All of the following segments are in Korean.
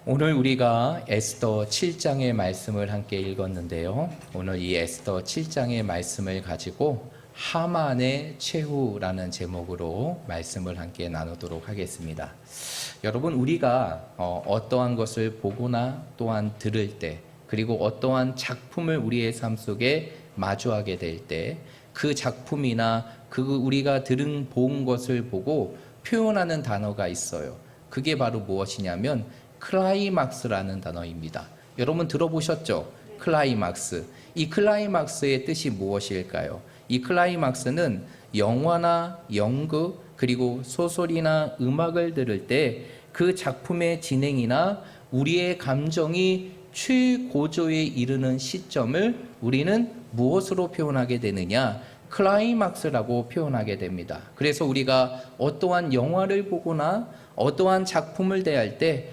오늘 우리가 에스더 7장의 말씀을 함께 읽었는데요. 오늘 이 에스더 7장의 말씀을 가지고 하만의 최후라는 제목으로 말씀을 함께 나누도록 하겠습니다. 여러분, 우리가 어떠한 것을 보거나 또한 들을 때, 그리고 어떠한 작품을 우리의 삶 속에 마주하게 될 때, 그 작품이나 우리가 본 것을 보고 표현하는 단어가 있어요. 그게 바로 무엇이냐면 클라이막스라는 단어입니다. 여러분 들어보셨죠? 클라이막스. 이 클라이막스의 뜻이 무엇일까요? 이 클라이막스는 영화나 연극 그리고 소설이나 음악을 들을 때 그 작품의 진행이나 우리의 감정이 최고조에 이르는 시점을 우리는 무엇으로 표현하게 되느냐? 클라이막스라고 표현하게 됩니다. 그래서 우리가 어떠한 영화를 보거나 어떠한 작품을 대할 때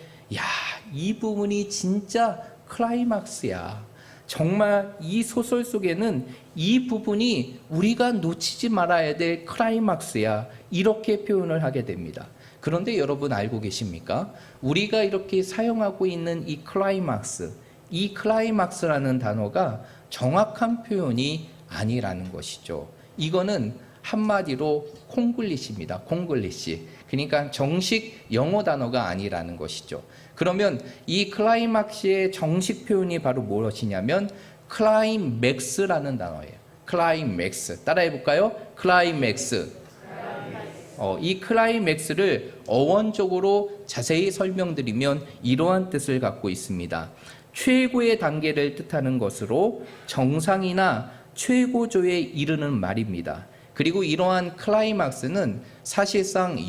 이 부분이 진짜 클라이막스야. 정말 이 소설 속에는 이 부분이 우리가 놓치지 말아야 될 클라이막스야. 이렇게 표현을 하게 됩니다. 그런데 여러분 알고 계십니까? 우리가 이렇게 사용하고 있는 이 클라이막스라는 단어가 정확한 표현이 아니라는 것이죠. 이거는 한마디로 콩글리시입니다. 콩글리시. 그러니까 정식 영어 단어가 아니라는 것이죠. 그러면 이 클라이막스의 정식 표현이 바로 무엇이냐면 클라이맥스라는 단어예요. 클라이맥스. 따라해 볼까요? 클라이맥스. 이 클라이맥스를 어원적으로 자세히 설명드리면 이러한 뜻을 갖고 있습니다. 최고의 단계를 뜻하는 것으로 정상이나 최고조에 이르는 말입니다. 그리고 이러한 클라이막스는 사실상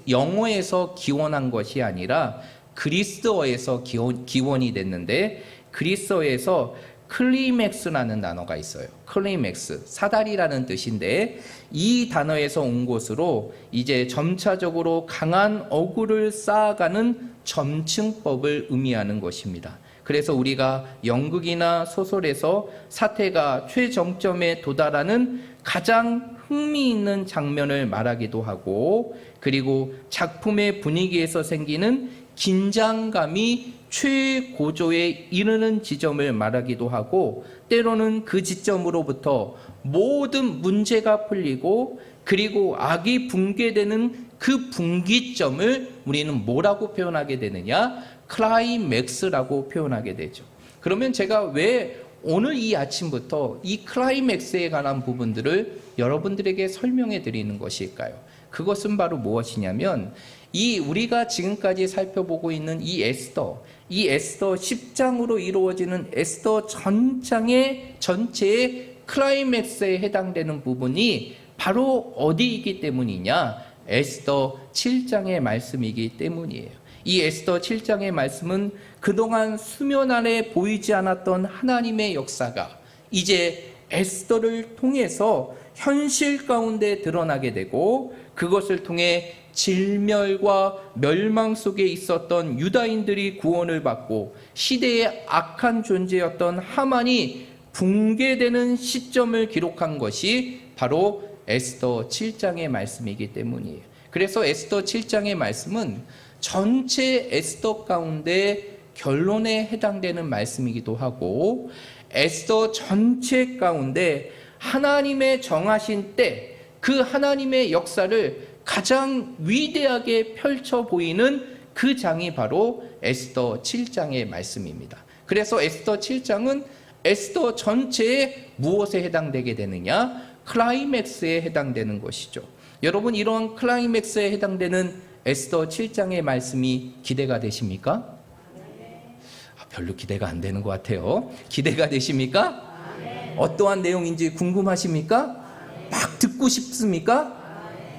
영어에서 기원한 것이 아니라 그리스어에서 기원이 됐는데, 그리스어에서 클리맥스라는 단어가 있어요. 클리맥스, 사다리라는 뜻인데, 이 단어에서 온 것으로 이제 점차적으로 강한 어구를 쌓아가는 점층법을 의미하는 것입니다. 그래서 우리가 연극이나 소설에서 사태가 최정점에 도달하는 가장 흥미있는 장면을 말하기도 하고, 그리고 작품의 분위기에서 생기는 긴장감이 최고조에 이르는 지점을 말하기도 하고, 때로는 그 지점으로부터 모든 문제가 풀리고 그리고 악이 붕괴되는 그 분기점을 우리는 뭐라고 표현하게 되느냐? 클라이맥스라고 표현하게 되죠. 그러면 제가 왜 오늘 이 아침부터 이 클라이맥스에 관한 부분들을 여러분들에게 설명해 드리는 것일까요? 그것은 바로 무엇이냐면, 우리가 지금까지 살펴보고 있는 이 에스더 10장으로 이루어지는 에스더 전체의 클라이맥스에 해당되는 부분이 바로 어디이기 때문이냐? 에스더 7장의 말씀이기 때문이에요. 이 에스더 7장의 말씀은 그동안 수면 아래 보이지 않았던 하나님의 역사가 이제 에스더를 통해서 현실 가운데 드러나게 되고, 그것을 통해 질멸과 멸망 속에 있었던 유다인들이 구원을 받고 시대의 악한 존재였던 하만이 붕괴되는 시점을 기록한 것이 바로 에스더 7장의 말씀이기 때문이에요. 그래서 에스더 7장의 말씀은 전체 에스더 가운데 결론에 해당되는 말씀이기도 하고, 에스더 전체 가운데 하나님의 정하신 때 그 하나님의 역사를 가장 위대하게 펼쳐 보이는 그 장이 바로 에스더 7장의 말씀입니다. 그래서 에스더 7장은 에스더 전체에 무엇에 해당되게 되느냐? 클라이맥스에 해당되는 것이죠. 여러분, 이러한 클라이맥스에 해당되는 에스더 7장의 말씀이 기대가 되십니까? 별로 기대가 안 되는 것 같아요. 기대가 되십니까? 어떠한 내용인지 궁금하십니까? 막 듣고 싶습니까?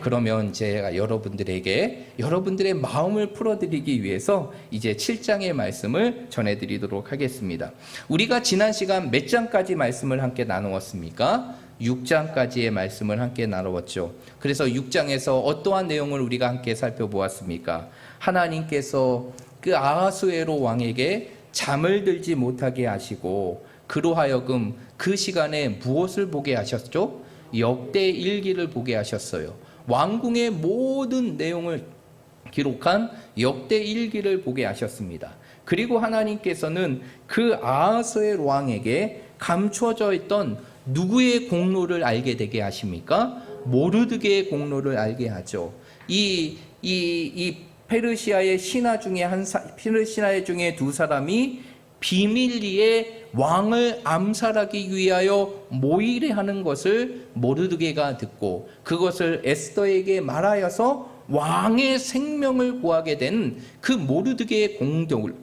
그러면 제가 여러분들의 마음을 풀어드리기 위해서 이제 7장의 말씀을 전해드리도록 하겠습니다. 우리가 지난 시간 몇 장까지 말씀을 함께 나누었습니까? 6장까지의 말씀을 함께 나누었죠. 그래서 6장에서 어떠한 내용을 우리가 함께 살펴보았습니까? 하나님께서 그 아하수에로 왕에게 잠을 들지 못하게 하시고, 그로 하여금 그 시간에 무엇을 보게 하셨죠? 역대 일기를 보게 하셨어요. 왕궁의 모든 내용을 기록한 역대 일기를 보게 하셨습니다. 그리고 하나님께서는 그 아하스의 왕에게 감추어져 있던 누구의 공로를 알게 되게 하십니까? 모르드게의 공로를 알게 하죠. 이 페르시아의 신하 중에 두 사람이 비밀리에 왕을 암살하기 위하여 모의를 것을 모르드게가 듣고 그것을 에스더에게 말하여서 왕의 생명을 구하게 된 그 모르드게의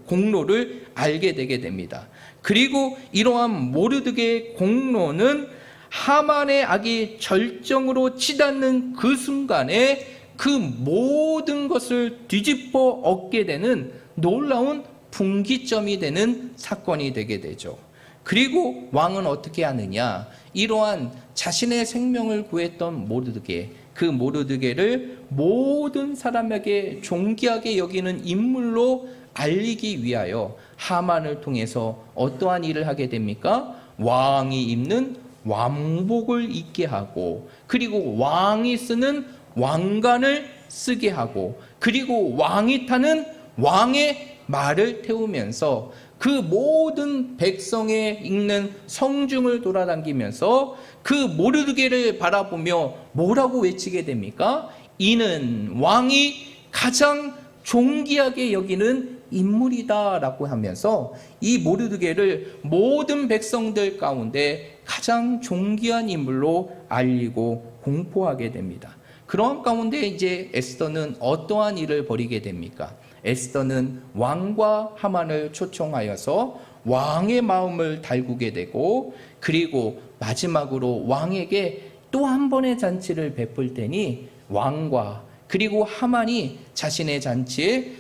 공로를 알게 되게 됩니다. 그리고 이러한 모르드게의 공로는 하만의 악이 절정으로 치닫는 그 순간에 그 모든 것을 뒤집어 엎게 되는 놀라운 분기점이 되는 사건이 되게 되죠. 그리고 왕은 어떻게 하느냐? 이러한 자신의 생명을 구했던 모르드게, 그 모르드게를 모든 사람에게 존귀하게 여기는 인물로 알리기 위하여 하만을 통해서 어떠한 일을 하게 됩니까? 왕이 입는 왕복을 입게 하고, 그리고 왕이 쓰는 왕관을 쓰게 하고, 그리고 왕이 타는 왕의 말을 태우면서 그 모든 백성에 읽는 성중을 돌아다니면서 그 모르드게를 바라보며 뭐라고 외치게 됩니까? 이는 왕이 가장 존귀하게 여기는 인물이다라고 하면서 이 모르드게를 모든 백성들 가운데 가장 존귀한 인물로 알리고 공포하게 됩니다. 그런 가운데 이제 에스더는 어떠한 일을 벌이게 됩니까? 에스더는 왕과 하만을 초청하여서 왕의 마음을 달구게 되고, 그리고 마지막으로 왕에게 또 한 번의 잔치를 베풀 테니 왕과 그리고 하만이 자신의 잔치에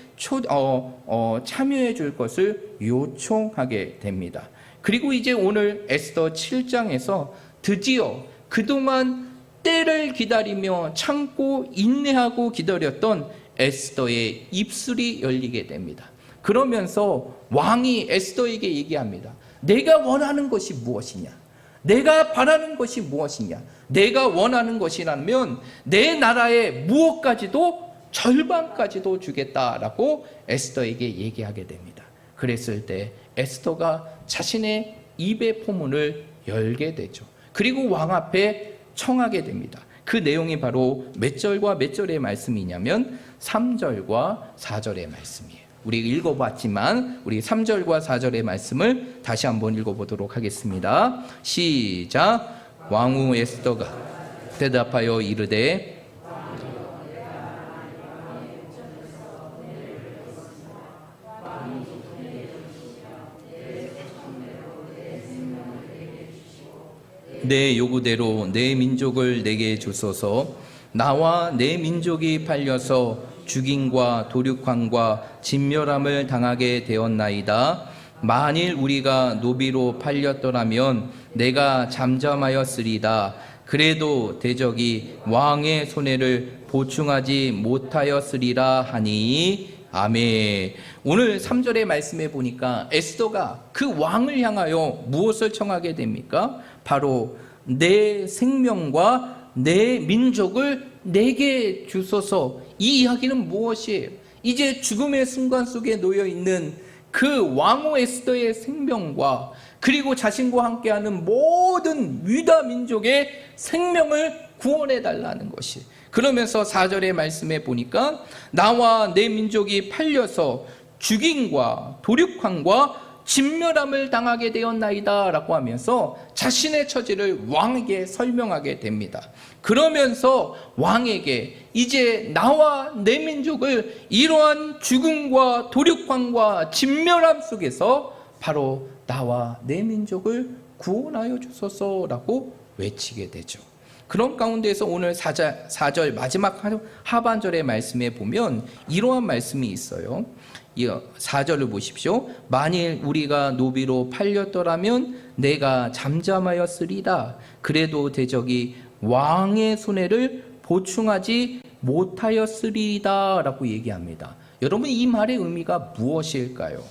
참여해 줄 것을 요청하게 됩니다. 그리고 이제 오늘 에스더 7장에서 드디어 그동안 때를 기다리며 참고 인내하고 기다렸던 에스더의 입술이 열리게 됩니다. 그러면서 왕이 에스더에게 얘기합니다. 내가 원하는 것이 무엇이냐? 내가 바라는 것이 무엇이냐? 내가 원하는 것이라면 내 나라의 무엇까지도 절반까지도 주겠다라고 에스더에게 얘기하게 됩니다. 그랬을 때 에스더가 자신의 입의 포문을 열게 되죠. 그리고 왕 앞에 청하게 됩니다. 그 내용이 바로 몇 절과 몇 절의 말씀이냐면 3절과 4절의 말씀이에요. 우리 읽어봤지만 우리 3절과 4절의 말씀을 다시 한번 읽어보도록 하겠습니다. 시작. 왕후 에스더가 대답하여 이르되 내 요구대로 내 민족을 내게 주소서. 나와 내 민족이 팔려서 죽임과 도륙함과 진멸함을 당하게 되었나이다. 만일 우리가 노비로 팔렸더라면 내가 잠잠하였으리다. 그래도 대적이 왕의 손해를 보충하지 못하였으리라 하니. 아멘. 오늘 3절의 말씀에 보니까 에스더가 그 왕을 향하여 무엇을 청하게 됩니까? 바로 내 생명과 내 민족을 내게 주소서. 이 이야기는 무엇이에요? 이제 죽음의 순간 속에 놓여 있는 그 왕후 에스더의 생명과 그리고 자신과 함께하는 모든 유다 민족의 생명을 구원해 달라는 것이. 그러면서 4절의 말씀에 보니까 나와 내 민족이 팔려서 죽임과 도륙함과 진멸함을 당하게 되었나이다 라고 하면서 자신의 처지를 왕에게 설명하게 됩니다. 그러면서 왕에게 이제 나와 내 민족을 이러한 죽음과 도륙함과 진멸함 속에서 바로 나와 내 민족을 구원하여 주소서라고 외치게 되죠. 그런 가운데서 오늘 4절 마지막 하반절의 말씀에 보면 이러한 말씀이 있어요. 4절을 보십시오. 만일 우리가 노비로 팔렸더라면 내가 잠잠하였으리다. 그래도 대적이 왕의 손해를 보충하지 못하였으리다 라고 얘기합니다. 여러분, 이 말의 의미가 무엇일까요?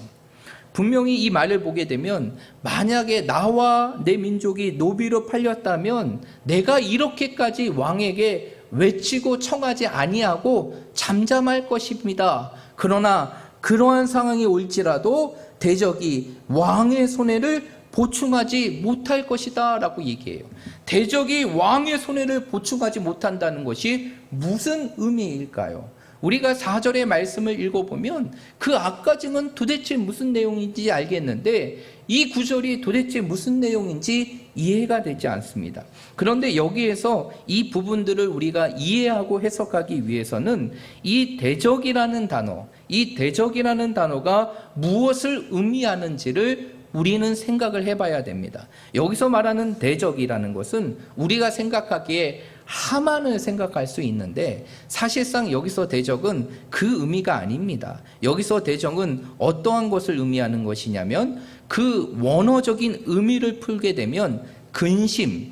분명히 이 말을 보게 되면 만약에 나와 내 민족이 노비로 팔렸다면 내가 이렇게까지 왕에게 외치고 청하지 아니하고 잠잠할 것입니다. 그러나 그러한 상황이 올지라도 대적이 왕의 손해를 보충하지 못할 것이다 라고 얘기해요. 대적이 왕의 손해를 보충하지 못한다는 것이 무슨 의미일까요? 우리가 4절의 말씀을 읽어보면 그 앞까지는 도대체 무슨 내용인지 알겠는데 이 9절이 도대체 무슨 내용인지 이해가 되지 않습니다. 그런데 여기에서 이 부분들을 우리가 이해하고 해석하기 위해서는 이 대적이라는 단어가 무엇을 의미하는지를 우리는 생각을 해봐야 됩니다. 여기서 말하는 대적이라는 것은 우리가 생각하기에 하만을 생각할 수 있는데 사실상 여기서 대적은 그 의미가 아닙니다. 여기서 대적은 어떠한 것을 의미하는 것이냐면 그 원어적인 의미를 풀게 되면 근심,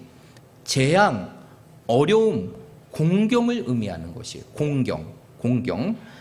재앙, 어려움, 공경을 의미하는 것이에요. 공경.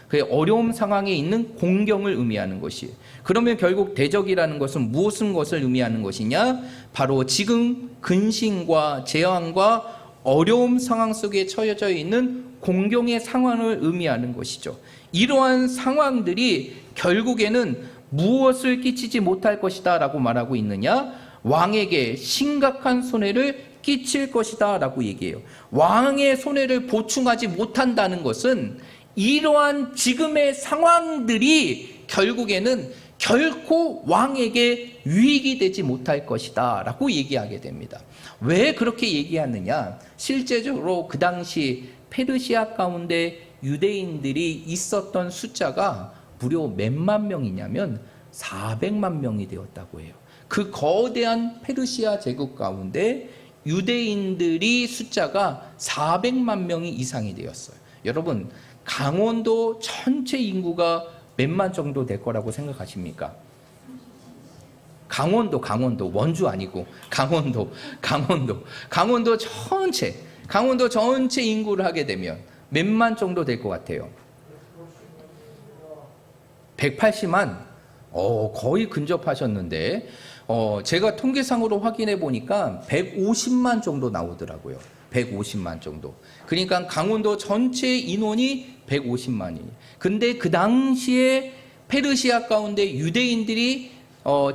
그 어려움 상황에 있는 공경을 의미하는 것이에요. 그러면 결국 대적이라는 것은 무엇인 것을 의미하는 것이냐? 바로 지금 근심과 재앙과 어려움 상황 속에 처해져 있는 공경의 상황을 의미하는 것이죠. 이러한 상황들이 결국에는 무엇을 끼치지 못할 것이다 라고 말하고 있느냐? 왕에게 심각한 손해를 끼칠 것이다 라고 얘기해요. 왕의 손해를 보충하지 못한다는 것은 이러한 지금의 상황들이 결국에는 결코 왕에게 유익이 되지 못할 것이다 라고 얘기하게 됩니다. 왜 그렇게 얘기하느냐? 실제적으로 그 당시 페르시아 가운데 유대인들이 있었던 숫자가 무려 몇만 명이냐면 400만 명이 되었다고 해요. 그 거대한 페르시아 제국 가운데 유대인들이 숫자가 400만 명이 이상이 되었어요. 여러분, 강원도 전체 인구가 몇만 정도 될 거라고 생각하십니까? 강원도 원주 아니고 강원도 전체 인구를 하게 되면 몇만 정도 될 것 같아요? 180만? 거의 근접하셨는데 제가 통계상으로 확인해 보니까 150만 정도 나오더라고요. 150만 정도. 그러니까 강원도 전체 인원이 150만이에요. 근데 그 당시에 페르시아 가운데 유대인들이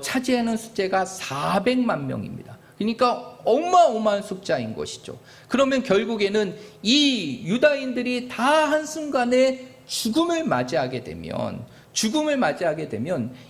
차지하는 숫자가 400만 명입니다. 그러니까 어마어마한 숫자인 것이죠. 그러면 결국에는 이 유다인들이 다 한순간에 죽음을 맞이하게 되면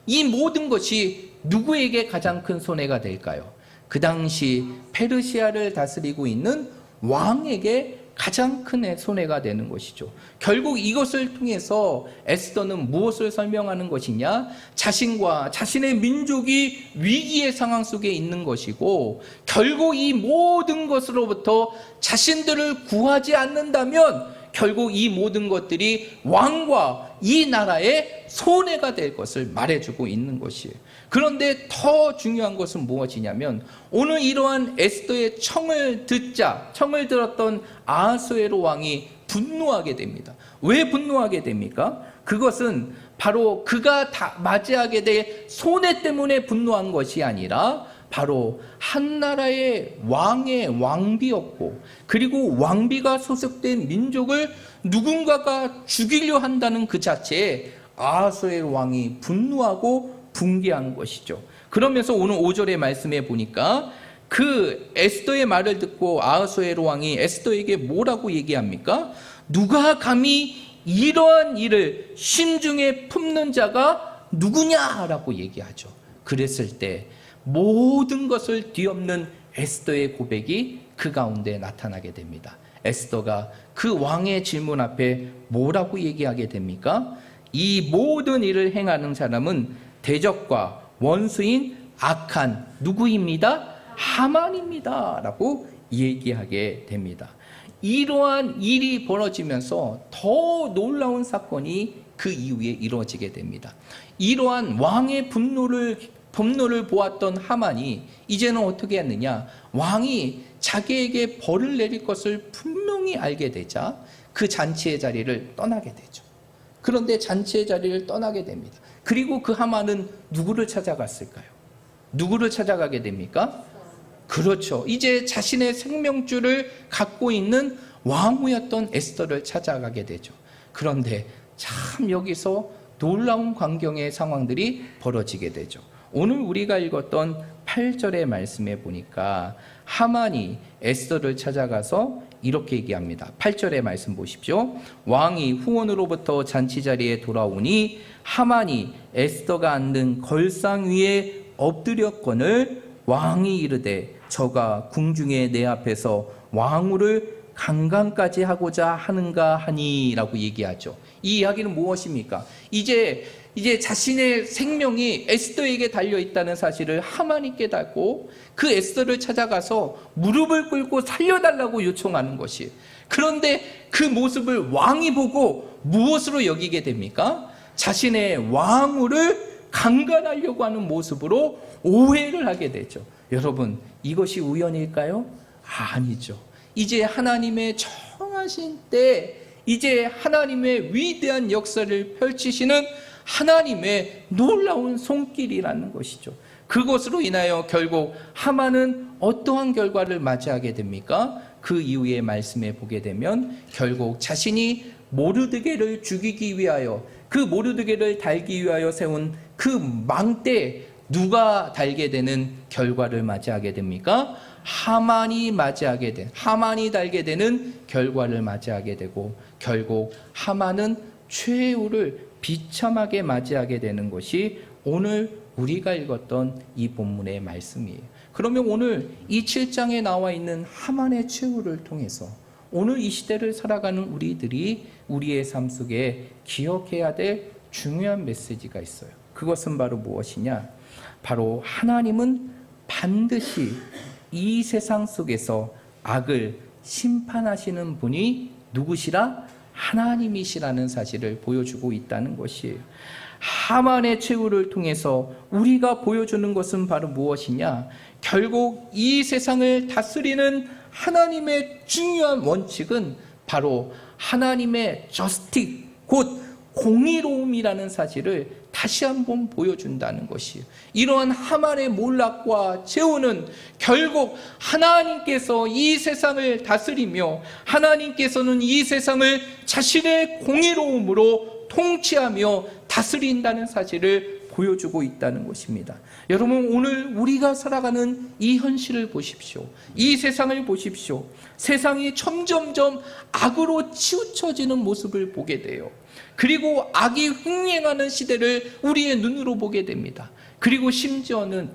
이 모든 것이 누구에게 가장 큰 손해가 될까요? 그 당시 페르시아를 다스리고 있는 왕에게 가장 큰 손해가 되는 것이죠. 결국 이것을 통해서 에스더는 무엇을 설명하는 것이냐? 자신의 민족이 위기의 상황 속에 있는 것이고 결국 이 모든 것으로부터 자신들을 구하지 않는다면 결국 이 모든 것들이 왕과 이 나라의 손해가 될 것을 말해주고 있는 것이에요. 그런데 더 중요한 것은 무엇이냐면 오늘 이러한 에스더의 청을 들었던 아하수에로 왕이 분노하게 됩니다. 왜 분노하게 됩니까? 그것은 바로 그가 맞이하게 될 손해 때문에 분노한 것이 아니라 바로 한 나라의 왕의 왕비였고 그리고 왕비가 소속된 민족을 누군가가 죽이려 한다는 그 자체에 아하수에로 왕이 분노하고 붕괴한 것이죠. 그러면서 오늘 5절의 말씀에 보니까 그 에스더의 말을 듣고 아하수에로 왕이 에스더에게 뭐라고 얘기합니까? 누가 감히 이러한 일을 심중에 품는 자가 누구냐라고 얘기하죠. 그랬을 때 모든 것을 뒤엎는 에스더의 고백이 그 가운데 나타나게 됩니다. 에스더가 그 왕의 질문 앞에 뭐라고 얘기하게 됩니까? 이 모든 일을 행하는 사람은 대적과 원수인 악한 누구입니다? 하만입니다 라고 얘기하게 됩니다. 이러한 일이 벌어지면서 더 놀라운 사건이 그 이후에 이루어지게 됩니다. 이러한 왕의 분노를 보았던 하만이 이제는 어떻게 했느냐? 왕이 자기에게 벌을 내릴 것을 분명히 알게 되자 그 잔치의 자리를 떠나게 되죠. 그런데 잔치의 자리를 떠나게 됩니다. 그리고 그 하만은 누구를 찾아갔을까요? 누구를 찾아가게 됩니까? 그렇죠. 이제 자신의 생명줄을 갖고 있는 왕후였던 에스더를 찾아가게 되죠. 그런데 참 여기서 놀라운 광경의 상황들이 벌어지게 되죠. 오늘 우리가 읽었던 8절의 말씀에 보니까 하만이 에스더를 찾아가서 이렇게 얘기합니다. 8절의 말씀 보십시오. 왕이 후원으로부터 잔치자리에 돌아오니 하만이 에스더가 앉는 걸상 위에 엎드렸거늘 왕이 이르되 저가 궁중에 내 앞에서 왕후를 강간까지 하고자 하는가 하니 라고 얘기하죠. 이 이야기는 무엇입니까? 이제 자신의 생명이 에스더에게 달려있다는 사실을 하만이 깨닫고 그 에스더를 찾아가서 무릎을 꿇고 살려달라고 요청하는 것이, 그런데 그 모습을 왕이 보고 무엇으로 여기게 됩니까? 자신의 왕후를 강간하려고 하는 모습으로 오해를 하게 되죠. 여러분, 이것이 우연일까요? 아니죠. 이제 하나님의 정하신 때, 이제 하나님의 위대한 역사를 펼치시는 하나님의 놀라운 손길이라는 것이죠. 그것으로 인하여 결국 하만은 어떠한 결과를 맞이하게 됩니까? 그 이후의 말씀에 보게 되면 결국 자신이 모르드게를 죽이기 위하여, 그 모르드게를 달기 위하여 세운 그 망대에 누가 달게 되는 결과를 맞이하게 됩니까? 하만이 달게 되는 결과를 맞이하게 되고, 결국 하만은 최후를 비참하게 맞이하게 되는 것이 오늘 우리가 읽었던 이 본문의 말씀이에요. 그러면 오늘 이 7장에 나와 있는 하만의 최후를 통해서 오늘 이 시대를 살아가는 우리들이 우리의 삶 속에 기억해야 될 중요한 메시지가 있어요. 그것은 바로 무엇이냐? 바로 하나님은 반드시 이 세상 속에서 악을 심판하시는 분이 누구시라? 하나님이시라는 사실을 보여주고 있다는 것이에요. 하만의 최후를 통해서 우리가 보여주는 것은 바로 무엇이냐? 결국 이 세상을 다스리는 하나님의 중요한 원칙은 바로 하나님의 저스틱, 곧 공의로움이라는 사실을 다시 한번 보여준다는 것이에요. 이러한 하만의 몰락과 최후는 결국 하나님께서 이 세상을 다스리며 하나님께서는 이 세상을 자신의 공의로움으로 통치하며 다스린다는 사실을 보여주고 있다는 것입니다. 여러분, 오늘 우리가 살아가는 이 현실을 보십시오. 이 세상을 보십시오. 세상이 점점점 악으로 치우쳐지는 모습을 보게 돼요. 그리고 악이 흥행하는 시대를 우리의 눈으로 보게 됩니다. 그리고 심지어는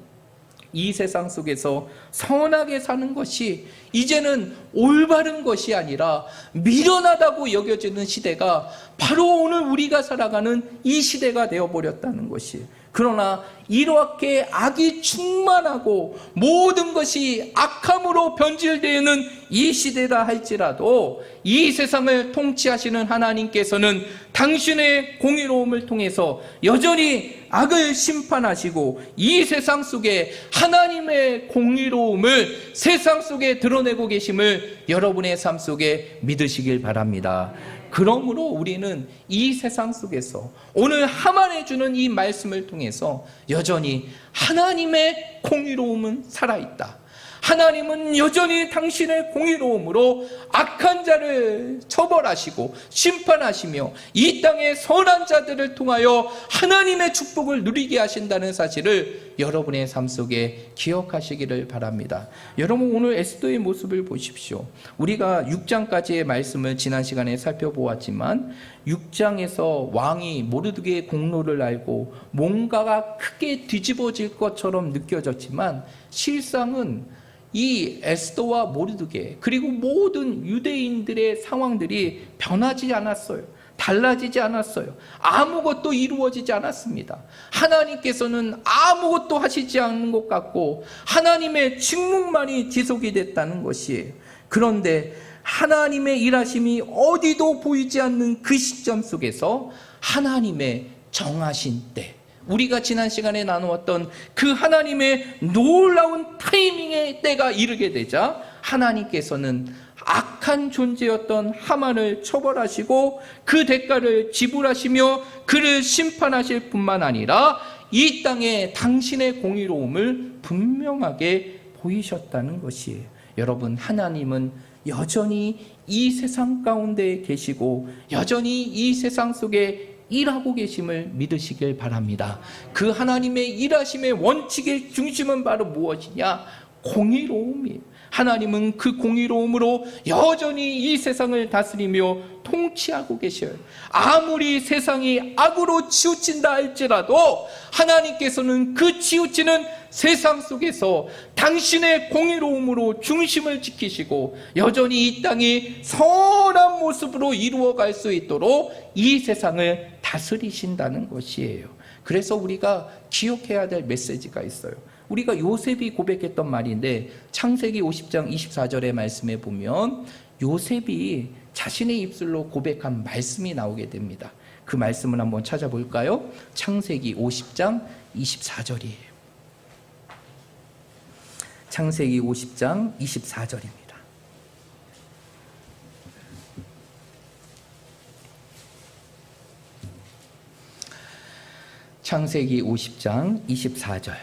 이 세상 속에서 선하게 사는 것이 이제는 올바른 것이 아니라 미련하다고 여겨지는 시대가 바로 오늘 우리가 살아가는 이 시대가 되어버렸다는 것이. 그러나 이렇게 악이 충만하고 모든 것이 악함으로 변질되는 이 시대라 할지라도 이 세상을 통치하시는 하나님께서는 당신의 공의로움을 통해서 여전히 악을 심판하시고 이 세상 속에 하나님의 공의로움을 세상 속에 드러내고 계심을 여러분의 삶 속에 믿으시길 바랍니다. 그러므로 우리는 이 세상 속에서 오늘 하만해 주는 이 말씀을 통해서 여전히 하나님의 공의로움은 살아있다. 하나님은 여전히 당신의 공의로움으로 악한 자를 처벌하시고 심판하시며 이 땅의 선한 자들을 통하여 하나님의 축복을 누리게 하신다는 사실을 여러분의 삶 속에 기억하시기를 바랍니다. 여러분, 오늘 에스더의 모습을 보십시오. 우리가 6장까지의 말씀을 지난 시간에 살펴보았지만 6장에서 왕이 모르드게의 공로를 알고 뭔가가 크게 뒤집어질 것처럼 느껴졌지만 실상은 이 에스더와 모르드게 그리고 모든 유대인들의 상황들이 변하지 않았어요. 달라지지 않았어요. 아무것도 이루어지지 않았습니다. 하나님께서는 아무것도 하시지 않는 것 같고 하나님의 침묵만이 지속이 됐다는 것이에요. 그런데 하나님의 일하심이 어디도 보이지 않는 그 시점 속에서 하나님의 정하신 때, 우리가 지난 시간에 나누었던 그 하나님의 놀라운 타이밍의 때가 이르게 되자 하나님께서는 악한 존재였던 하만을 처벌하시고 그 대가를 지불하시며 그를 심판하실 뿐만 아니라 이 땅에 당신의 공의로움을 분명하게 보이셨다는 것이에요. 여러분, 하나님은 여전히 이 세상 가운데 계시고 여전히 이 세상 속에 일하고 계심을 믿으시길 바랍니다. 그 하나님의 일하심의 원칙의 중심은 바로 무엇이냐? 공의로움이에요. 하나님은 그 공의로움으로 여전히 이 세상을 다스리며 통치하고 계셔요. 아무리 세상이 악으로 치우친다 할지라도 하나님께서는 그 치우치는 세상 속에서 당신의 공의로움으로 중심을 지키시고 여전히 이 땅이 선한 모습으로 이루어갈 수 있도록 이 세상을 다스리신다는 것이에요. 그래서 우리가 기억해야 될 메시지가 있어요. 우리가 요셉이 고백했던 말인데 창세기 50장 24절의 말씀에 보면 요셉이 자신의 입술로 고백한 말씀이 나오게 됩니다. 그 말씀을 한번 찾아볼까요? 창세기 50장 24절이에요. 창세기 50장 24절입니다. 창세기 50장 24절.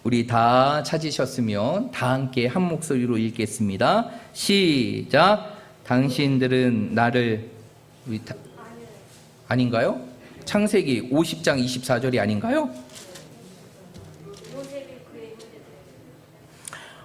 우리 다 찾으셨으면 다 함께 한 목소리로 읽겠습니다. 시작. 당신들은 나를 아닌가요? 창세기 50장 24절이 아닌가요?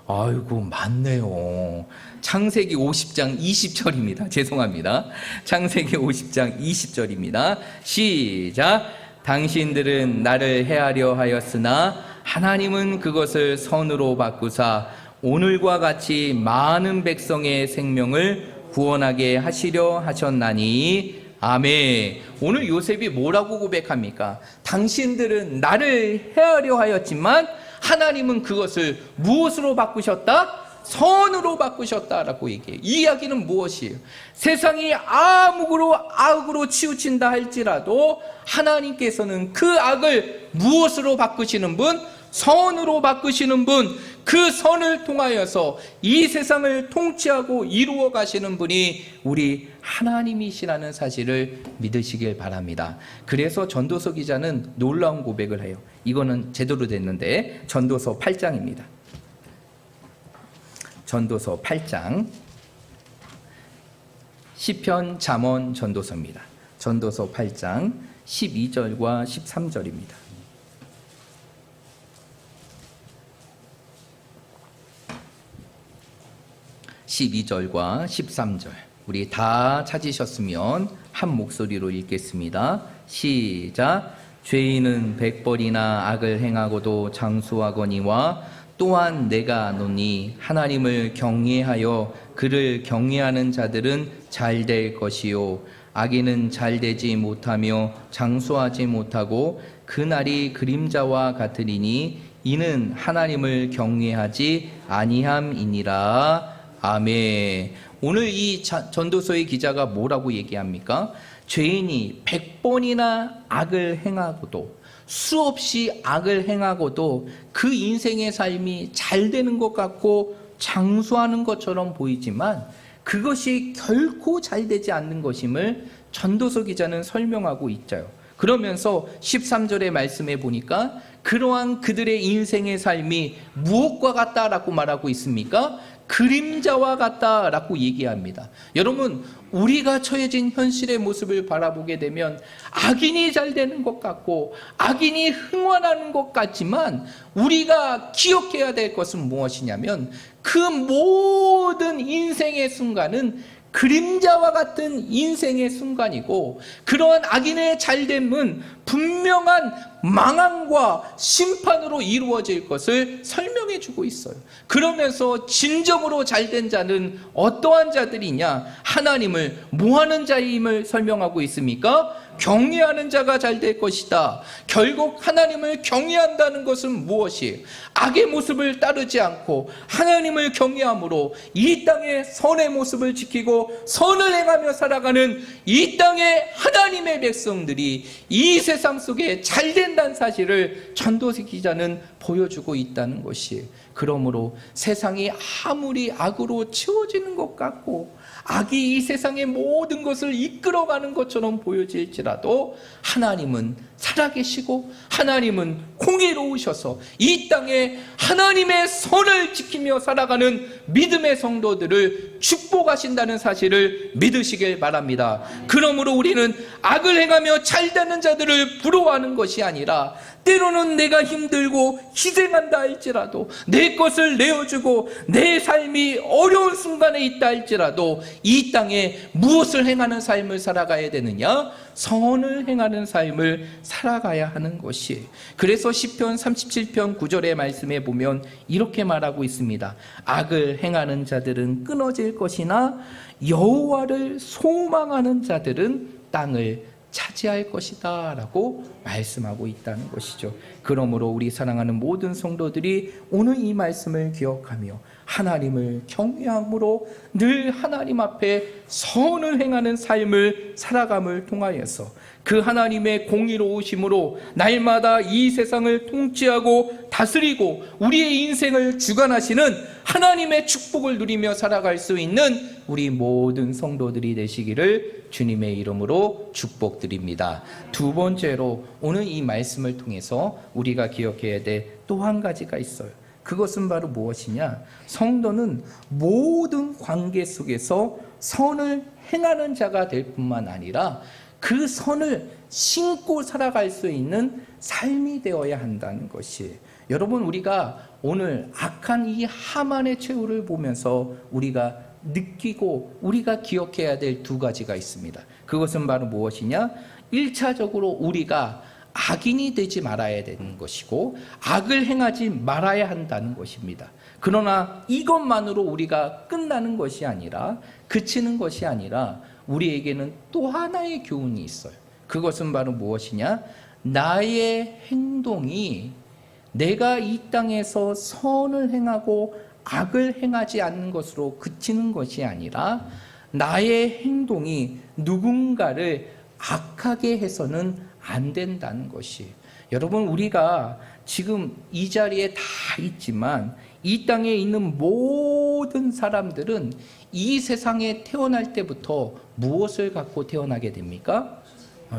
아이고 맞네요. 창세기 50장 20절입니다. 죄송합니다. 창세기 50장 20절입니다. 시작. 당신들은 나를 해하려 하였으나 하나님은 그것을 선으로 바꾸사 오늘과 같이 많은 백성의 생명을 구원하게 하시려 하셨나니 아멘. 오늘 요셉이 뭐라고 고백합니까? 당신들은 나를 해하려 하였지만 하나님은 그것을 무엇으로 바꾸셨다? 선으로 바꾸셨다라고 얘기해요. 이 이야기는 무엇이에요? 세상이 악으로 치우친다 할지라도 하나님께서는 그 악을 무엇으로 바꾸시는 분? 선으로 바꾸시는 분, 그 선을 통하여서 이 세상을 통치하고 이루어 가시는 분이 우리 하나님이시라는 사실을 믿으시길 바랍니다. 그래서 전도서 기자는 놀라운 고백을 해요. 이거는 제대로 됐는데 전도서 8장입니다. 전도서 8장 시편 잠언 전도서입니다. 전도서 8장 12절과 13절입니다. 12절과 13절 우리 다 찾으셨으면 한 목소리로 읽겠습니다. 시작. 죄인은 100번이나 악을 행하고도 장수하거니와 또한 내가 노니 하나님을 경외하여 그를 경외하는 자들은 잘 될 것이요 악인은 잘 되지 못하며 장수하지 못하고 그날이 그림자와 같으리니 이는 하나님을 경외하지 아니함이니라. 아멘. 오늘 이 전도서의 기자가 뭐라고 얘기합니까? 죄인이 100번이나 악을 행하고도 수없이 악을 행하고도 그 인생의 삶이 잘 되는 것 같고 장수하는 것처럼 보이지만 그것이 결코 잘 되지 않는 것임을 전도서 기자는 설명하고 있죠. 그러면서 13절의 말씀에 보니까 그러한 그들의 인생의 삶이 무엇과 같다라고 말하고 있습니까? 그림자와 같다라고 얘기합니다. 여러분, 우리가 처해진 현실의 모습을 바라보게 되면 악인이 잘 되는 것 같고 악인이 흥원하는 것 같지만 우리가 기억해야 될 것은 무엇이냐면 그 모든 인생의 순간은 그림자와 같은 인생의 순간이고 그러한 악인의 잘됨은 분명한 망함과 심판으로 이루어질 것을 설명해 주고 있어요. 그러면서 진정으로 잘된 자는 어떠한 자들이냐? 하나님을 뭐하는 자임을 설명하고 있습니까? 경외하는 자가 잘 될 것이다. 결국 하나님을 경외한다는 것은 무엇이에요? 악의 모습을 따르지 않고 하나님을 경외함으로 이 땅의 선의 모습을 지키고 선을 행하며 살아가는 이 땅의 하나님의 백성들이 이 세상 속에 잘 된다는 사실을 전도서 기자는 보여주고 있다는 것이에요. 그러므로 세상이 아무리 악으로 채워지는 것 같고 악이 이 세상의 모든 것을 이끌어가는 것처럼 보여질지라도 하나님은 살아계시고 하나님은 공의로우셔서 이 땅에 하나님의 선을 지키며 살아가는 믿음의 성도들을 축복하신다는 사실을 믿으시길 바랍니다. 그러므로 우리는 악을 행하며 잘되는 자들을 부러워하는 것이 아니라 때로는 내가 힘들고 희생한다 할지라도, 내 것을 내어주고 내 삶이 어려운 순간에 있다 할지라도 이 땅에 무엇을 행하는 삶을 살아가야 되느냐? 선을 행하는 삶을 살아가야 하는 것이. 그래서 시편 37편 9절의 말씀에 보면 이렇게 말하고 있습니다. 악을 행하는 자들은 끊어질 것이나 여호와를 소망하는 자들은 땅을 차지할 것이다 라고 말씀하고 있다는 것이죠. 그러므로 우리 사랑하는 모든 성도들이 오늘 이 말씀을 기억하며 하나님을 경외함으로 늘 하나님 앞에 선을 행하는 삶을 살아감을 통하여서 그 하나님의 공의로우심으로 날마다 이 세상을 통치하고 다스리고 우리의 인생을 주관하시는 하나님의 축복을 누리며 살아갈 수 있는 우리 모든 성도들이 되시기를 주님의 이름으로 축복드립니다. 두 번째로 오늘 이 말씀을 통해서 우리가 기억해야 될 또 한 가지가 있어요. 그것은 바로 무엇이냐? 성도는 모든 관계 속에서 선을 행하는 자가 될 뿐만 아니라 그 선을 신고 살아갈 수 있는 삶이 되어야 한다는 것이. 여러분, 우리가 오늘 악한 이 하만의 최후를 보면서 우리가 느끼고 우리가 기억해야 될 두 가지가 있습니다. 그것은 바로 무엇이냐? 1차적으로 우리가 악인이 되지 말아야 되는 것이고 악을 행하지 말아야 한다는 것입니다. 그러나 이것만으로 우리가 끝나는 것이 아니라, 그치는 것이 아니라 우리에게는 또 하나의 교훈이 있어요. 그것은 바로 무엇이냐? 나의 행동이 내가 이 땅에서 선을 행하고 악을 행하지 않는 것으로 그치는 것이 아니라 나의 행동이 누군가를 악하게 해서는 안 된다는 것이. 여러분, 우리가 지금 이 자리에 다 있지만 이 땅에 있는 모든 사람들은 이 세상에 태어날 때부터 무엇을 갖고 태어나게 됩니까?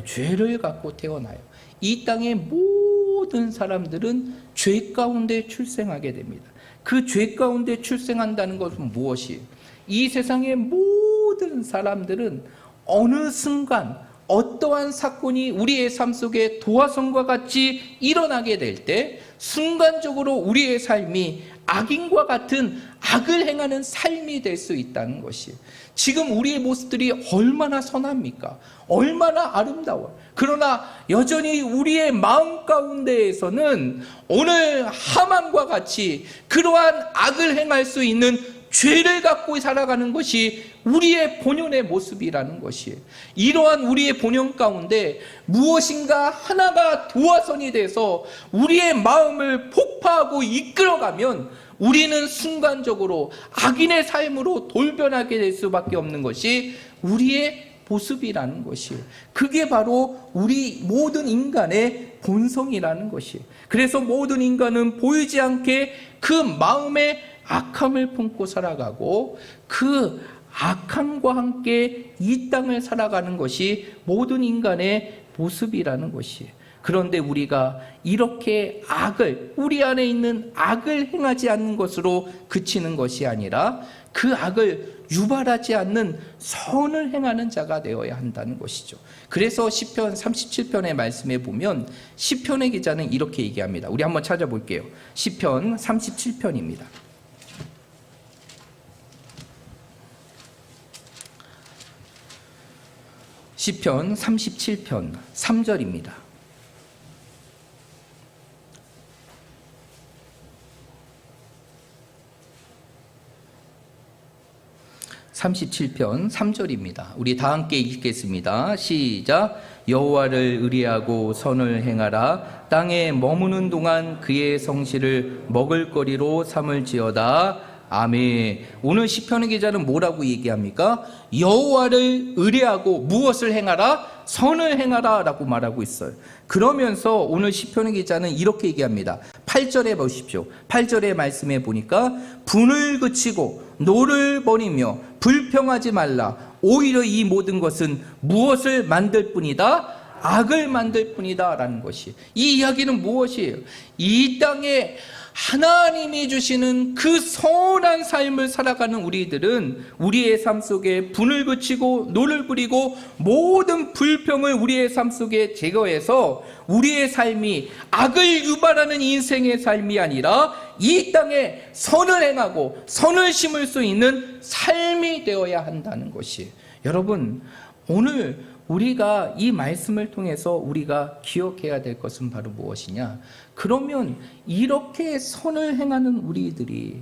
죄를 갖고 태어나요. 이 땅의 모든 사람들은 죄 가운데 출생하게 됩니다. 그 죄 가운데 출생한다는 것은 무엇이? 이 세상의 모든 사람들은 어느 순간 어떠한 사건이 우리의 삶 속에 도화선과 같이 일어나게 될 때 순간적으로 우리의 삶이 악인과 같은 악을 행하는 삶이 될 수 있다는 것이. 지금 우리의 모습들이 얼마나 선합니까? 얼마나 아름다워요. 그러나 여전히 우리의 마음 가운데에서는 오늘 하만과 같이 그러한 악을 행할 수 있는 죄를 갖고 살아가는 것이 우리의 본연의 모습이라는 것이에요. 이러한 우리의 본연 가운데 무엇인가 하나가 도화선이 돼서 우리의 마음을 폭파하고 이끌어가면 우리는 순간적으로 악인의 삶으로 돌변하게 될 수밖에 없는 것이 우리의 모습이라는 것이에요. 그게 바로 우리 모든 인간의 본성이라는 것이에요. 그래서 모든 인간은 보이지 않게 그 마음의 악함을 품고 살아가고 그 악함과 함께 이 땅을 살아가는 것이 모든 인간의 모습이라는 것이에요. 그런데 우리가 이렇게 악을, 우리 안에 있는 악을 행하지 않는 것으로 그치는 것이 아니라 그 악을 유발하지 않는 선을 행하는 자가 되어야 한다는 것이죠. 그래서 시편 37편의 말씀에 보면 시편의 기자는 이렇게 얘기합니다. 우리 한번 찾아볼게요. 시편 37편입니다. 시편 37편 3절입니다. (37편) 3절입니다. 우리 다 함께 읽겠습니다. 시작. 여호와를 의리하고 선을 행하라. 땅에 머무는 동안 그의 성실을 먹을거리로 삼을지어다. 아멘. 오늘 시편의 기자는 뭐라고 얘기합니까? 여호와를 의뢰하고 무엇을 행하라? 선을 행하라 라고 말하고 있어요. 그러면서 오늘 시편의 기자는 이렇게 얘기합니다. 8절에 보십시오. 8절의 말씀에 보니까 분을 그치고 노를 버리며 불평하지 말라. 오히려 이 모든 것은 무엇을 만들 뿐이다? 악을 만들 뿐이다 라는 것이, 이 이야기는 무엇이에요? 이 땅에 하나님이 주시는 그 선한 삶을 살아가는 우리들은 우리의 삶 속에 분을 그치고 노를 부리고 모든 불평을 우리의 삶 속에 제거해서 우리의 삶이 악을 유발하는 인생의 삶이 아니라 이 땅에 선을 행하고 선을 심을 수 있는 삶이 되어야 한다는 것이, 여러분 오늘 우리가 이 말씀을 통해서 우리가 기억해야 될 것은 바로 무엇이냐? 그러면 이렇게 선을 행하는 우리들이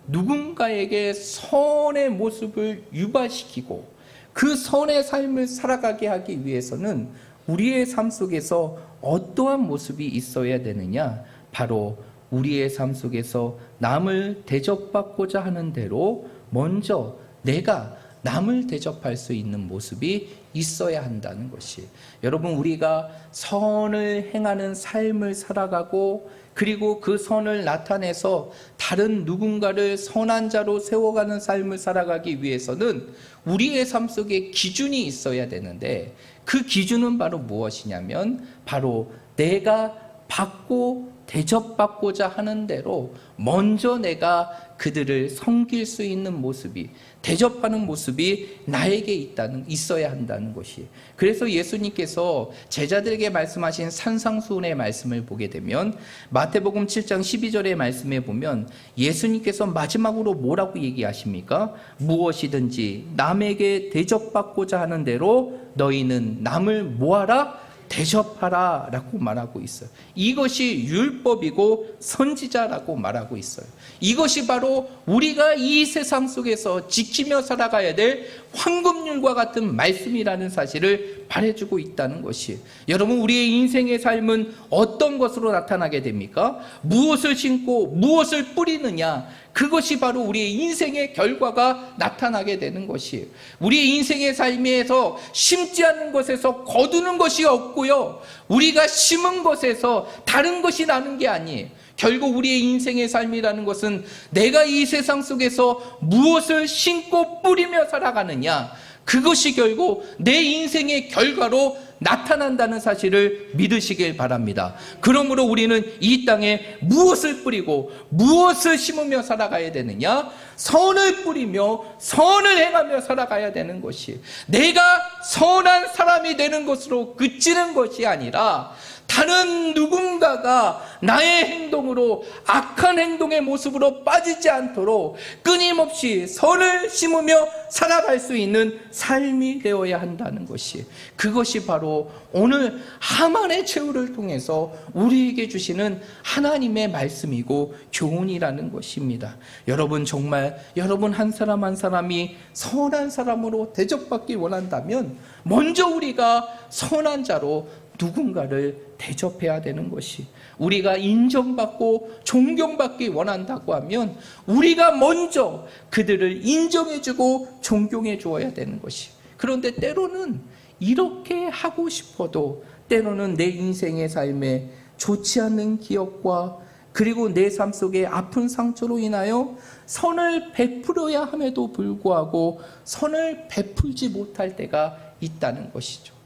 누군가에게 선의 모습을 유발시키고 그 선의 삶을 살아가게 하기 위해서는 우리의 삶 속에서 어떠한 모습이 있어야 되느냐? 바로 우리의 삶 속에서 남을 대접받고자 하는 대로 먼저 내가 남을 대접할 수 있는 모습이 있어야 한다는 것이, 여러분 우리가 선을 행하는 삶을 살아가고 그리고 그 선을 나타내서 다른 누군가를 선한 자로 세워가는 삶을 살아가기 위해서는 우리의 삶 속에 기준이 있어야 되는데, 그 기준은 바로 무엇이냐면 바로 내가 받고 대접받고자 하는 대로 먼저 내가 그들을 섬길 수 있는 모습이, 대접하는 모습이 나에게 있어야 한다는 것이. 그래서 예수님께서 제자들에게 말씀하신 산상수훈의 말씀을 보게 되면 마태복음 7장 12절의 말씀에 보면 예수님께서 마지막으로 뭐라고 얘기하십니까? 무엇이든지 남에게 대접받고자 하는 대로 너희는 남을 뭐하라? 대접하라 라고 말하고 있어요. 이것이 율법이고 선지자라고 말하고 있어요. 이것이 바로 우리가 이 세상 속에서 지키며 살아가야 될 황금률과 같은 말씀이라는 사실을 말해주고 있다는 것이, 여러분 우리의 인생의 삶은 어떤 것으로 나타나게 됩니까? 무엇을 심고 무엇을 뿌리느냐, 그것이 바로 우리의 인생의 결과가 나타나게 되는 것이에요. 우리의 인생의 삶에서 심지 않는 것에서 거두는 것이 없고요, 우리가 심은 것에서 다른 것이 나는 게 아니에요. 결국 우리의 인생의 삶이라는 것은 내가 이 세상 속에서 무엇을 심고 뿌리며 살아가느냐, 그것이 결국 내 인생의 결과로 나타난다는 사실을 믿으시길 바랍니다. 그러므로 우리는 이 땅에 무엇을 뿌리고 무엇을 심으며 살아가야 되느냐? 선을 뿌리며 선을 행하며 살아가야 되는 것이, 내가 선한 사람이 되는 것으로 그치는 것이 아니라 다른 누군가가 나의 행동으로 악한 행동의 모습으로 빠지지 않도록 끊임없이 선을 심으며 살아갈 수 있는 삶이 되어야 한다는 것이, 그것이 바로 오늘 하만의 최후를 통해서 우리에게 주시는 하나님의 말씀이고 교훈이라는 것입니다. 여러분 정말 여러분 한 사람 한 사람이 선한 사람으로 대접받기 원한다면 먼저 우리가 선한 자로 누군가를 대접해야 되는 것이, 우리가 인정받고 존경받기 원한다고 하면 우리가 먼저 그들을 인정해주고 존경해 주어야 되는 것이, 그런데 때로는 이렇게 하고 싶어도 때로는 내 인생의 삶에 좋지 않은 기억과 그리고 내 삶 속에 아픈 상처로 인하여 선을 베풀어야 함에도 불구하고 선을 베풀지 못할 때가 있다는 것이죠.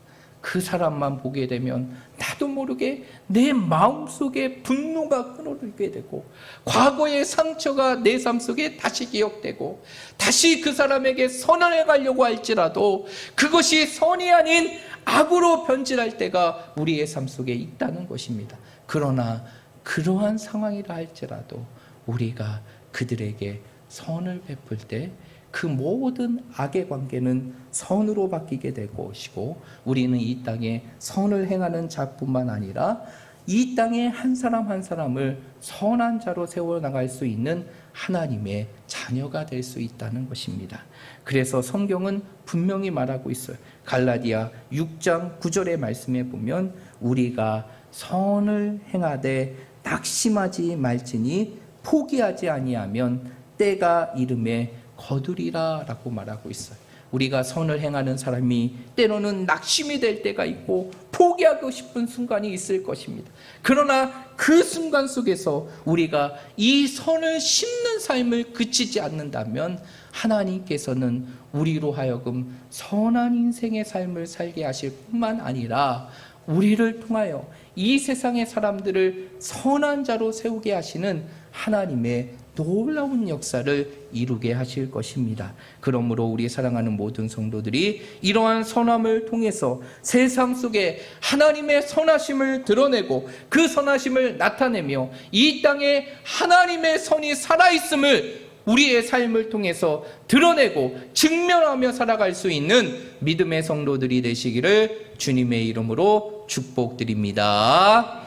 그 사람만 보게 되면 나도 모르게 내 마음속에 분노가 끓어오르게 되고 과거의 상처가 내 삶 속에 다시 기억되고 다시 그 사람에게 선을 해가려고 할지라도 그것이 선이 아닌 악으로 변질할 때가 우리의 삶 속에 있다는 것입니다. 그러나 그러한 상황이라 할지라도 우리가 그들에게 선을 베풀 때 그 모든 악의 관계는 선으로 바뀌게 될 것이고, 우리는 이 땅에 선을 행하는 자뿐만 아니라 이 땅에 한 사람 한 사람을 선한 자로 세워나갈 수 있는 하나님의 자녀가 될 수 있다는 것입니다. 그래서 성경은 분명히 말하고 있어요. 갈라디아 6장 9절의 말씀에 보면 우리가 선을 행하되 낙심하지 말지니 포기하지 아니하면 때가 이름에 거두리라 라고 말하고 있어요. 우리가 선을 행하는 사람이 때로는 낙심이 될 때가 있고 포기하고 싶은 순간이 있을 것입니다. 그러나 그 순간 속에서 우리가 이 선을 심는 삶을 그치지 않는다면 하나님께서는 우리로 하여금 선한 인생의 삶을 살게 하실 뿐만 아니라 우리를 통하여 이 세상의 사람들을 선한 자로 세우게 하시는 하나님의 놀라운 역사를 이루게 하실 것입니다. 그러므로 우리 사랑하는 모든 성도들이 이러한 선함을 통해서 세상 속에 하나님의 선하심을 드러내고 그 선하심을 나타내며 이 땅에 하나님의 선이 살아있음을 우리의 삶을 통해서 드러내고 직면하며 살아갈 수 있는 믿음의 성도들이 되시기를 주님의 이름으로 축복드립니다.